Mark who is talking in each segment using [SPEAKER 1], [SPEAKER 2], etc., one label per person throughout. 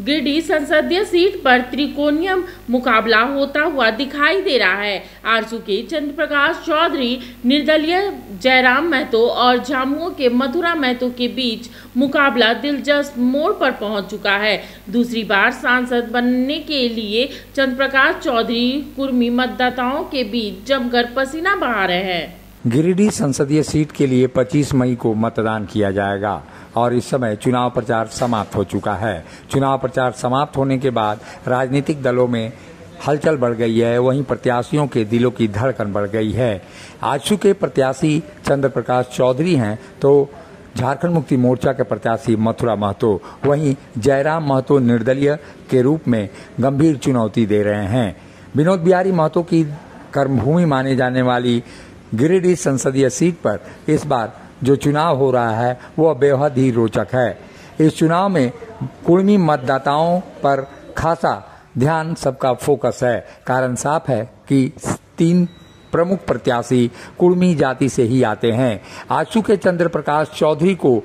[SPEAKER 1] गिरिडीह संसदीय सीट पर त्रिकोणीय मुकाबला होता हुआ दिखाई दे रहा है। आरसू के चंद्र प्रकाश चौधरी, निर्दलीय जयराम महतो और झामुमो के मथुरा महतो के बीच मुकाबला दिलचस्प मोड़ पर पहुंच चुका है। दूसरी बार सांसद बनने के लिए चंद्र प्रकाश चौधरी कुर्मी मतदाताओं के बीच जमकर पसीना बहा रहे हैं।
[SPEAKER 2] गिरिडीह संसदीय सीट के लिए 25 मई को मतदान किया जाएगा और इस समय चुनाव प्रचार समाप्त हो चुका है। चुनाव प्रचार समाप्त होने के बाद राजनीतिक दलों में हलचल बढ़ गई है, वहीं प्रत्याशियों के दिलों की धड़कन बढ़ गई है। आजसू के प्रत्याशी चंद्र प्रकाश चौधरी हैं तो झारखंड मुक्ति मोर्चा के प्रत्याशी मथुरा महतो, वहीं जयराम महतो निर्दलीय के रूप में गंभीर चुनौती दे रहे हैं। विनोद बिहारी महतो की कर्मभूमि माने जाने वाली गिरिडीह संसदीय सीट पर इस बार जो चुनाव हो रहा है वो बेहद ही रोचक है। इस चुनाव में कुर्मी मतदाताओं पर खासा ध्यान सबका फोकस है। कारण साफ है कि 3 प्रमुख प्रत्याशी कुर्मी जाति से ही आते हैं। आजसू के चंद्र प्रकाश चौधरी को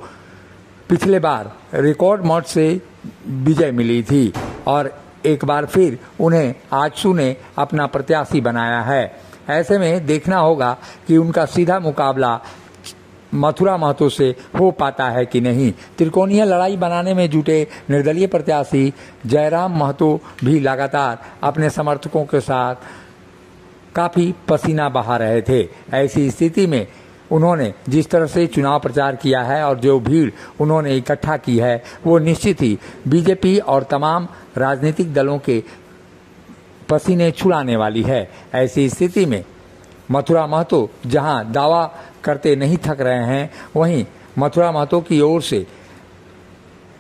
[SPEAKER 2] पिछले बार रिकॉर्ड मत से विजय मिली थी और एक बार फिर उन्हें आजसू ने अपना प्रत्याशी बनाया है। ऐसे में देखना होगा कि उनका सीधा मुकाबला मथुरा महतो से हो पाता है कि नहीं। त्रिकोणीय लड़ाई बनाने में जुटे निर्दलीय प्रत्याशी जयराम महतो भी लगातार अपने समर्थकों के साथ काफी पसीना बहा रहे थे। ऐसी स्थिति में उन्होंने जिस तरह से चुनाव प्रचार किया है और जो भीड़ उन्होंने इकट्ठा की है वो निश्चित ही बीजेपी और तमाम राजनीतिक दलों के पसीने छुड़ाने वाली है। ऐसी स्थिति में मथुरा महतो जहां दावा करते नहीं थक रहे हैं, वहीं मथुरा महतो की ओर से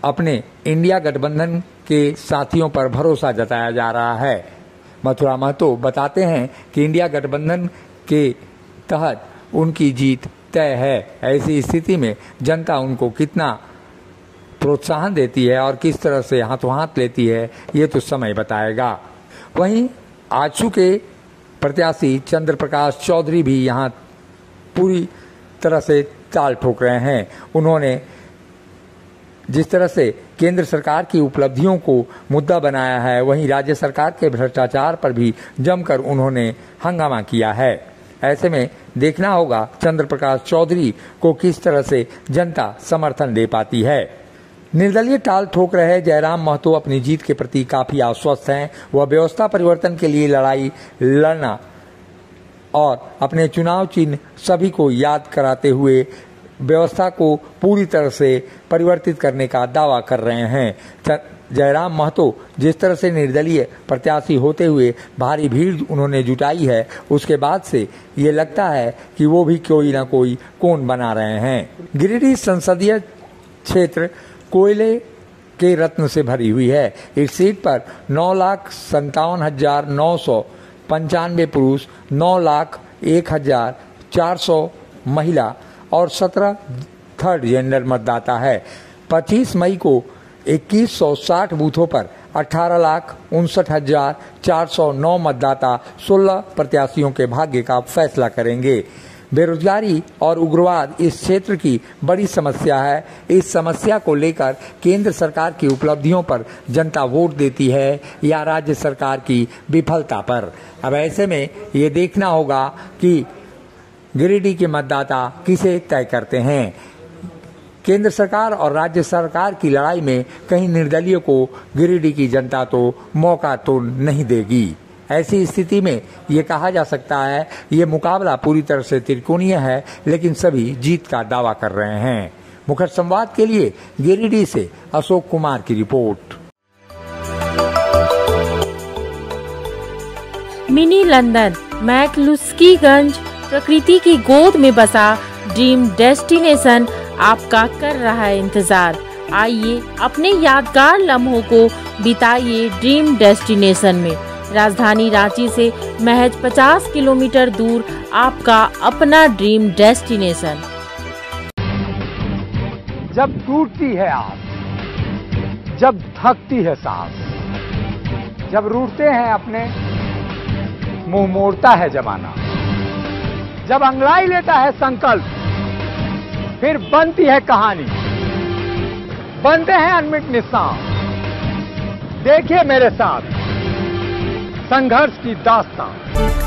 [SPEAKER 2] अपने इंडिया गठबंधन के साथियों पर भरोसा जताया जा रहा है। मथुरा महतो बताते हैं कि इंडिया गठबंधन के तहत उनकी जीत तय है। ऐसी स्थिति में जनता उनको कितना प्रोत्साहन देती है और किस तरह से हाथों हाथ लेती है ये तो समय बताएगा। वहीं आजसू के प्रत्याशी चंद्र प्रकाश चौधरी भी यहाँ पूरी तरह से ताल ठोक रहे हैं। उन्होंने जिस तरह से केंद्र सरकार की उपलब्धियों को मुद्दा बनाया है, वहीं राज्य सरकार के भ्रष्टाचार पर भी जमकर उन्होंने हंगामा किया है। ऐसे में देखना होगा चंद्र प्रकाश चौधरी को किस तरह से जनता समर्थन दे पाती है। निर्दलीय टाल ठोक रहे जयराम महतो अपनी जीत के प्रति काफी आश्वस्त हैं। वह व्यवस्था परिवर्तन के लिए लड़ाई लड़ना और अपने चुनाव चिन्ह सभी को याद कराते हुए व्यवस्था को पूरी तरह से परिवर्तित करने का दावा कर रहे हैं। जयराम महतो जिस तरह से निर्दलीय प्रत्याशी होते हुए भारी भीड़ उन्होंने जुटाई है, उसके बाद से ये लगता है कि वो भी कोई ना कोई कोण बना रहे हैं। गिरिडीह संसदीय क्षेत्र कोयले के रत्न से भरी हुई है। इस सीट पर 9,57,995 पुरुष, 9,01,400 महिला और 17 थर्ड जेंडर मतदाता है। 25 मई को 2160 बूथों पर 18,59,409 मतदाता 16 प्रत्याशियों के भाग्य का फैसला करेंगे। बेरोजगारी और उग्रवाद इस क्षेत्र की बड़ी समस्या है। इस समस्या को लेकर केंद्र सरकार की उपलब्धियों पर जनता वोट देती है या राज्य सरकार की विफलता पर। अब ऐसे में ये देखना होगा कि गिरिडीह के मतदाता किसे तय करते हैं। केंद्र सरकार और राज्य सरकार की लड़ाई में कहीं निर्दलीय को गिरिडीह की जनता तो मौका तो नहीं देगी। ऐसी स्थिति में ये कहा जा सकता है ये मुकाबला पूरी तरह से त्रिकोणीय है, लेकिन सभी जीत का दावा कर रहे हैं। मुखर संवाद के लिए गिरिडीह से अशोक कुमार की रिपोर्ट।
[SPEAKER 1] मिनी लंदन मैक्लुस्कीगंज प्रकृति की गोद में बसा ड्रीम डेस्टिनेशन आपका कर रहा है इंतजार। आइए अपने यादगार लम्हों को बिताइए ड्रीम डेस्टिनेशन में। राजधानी रांची से महज 50 किलोमीटर दूर आपका अपना ड्रीम डेस्टिनेशन।
[SPEAKER 2] जब टूटती है आस, जब थकती है सांस, जब रूठते हैं अपने, मुंह मोड़ता है जमाना, जब अंगड़ाई लेता है संकल्प, फिर बनती है कहानी, बनते हैं अनमिट निशान। देखिए मेरे साथ संघर्ष की दास्तां।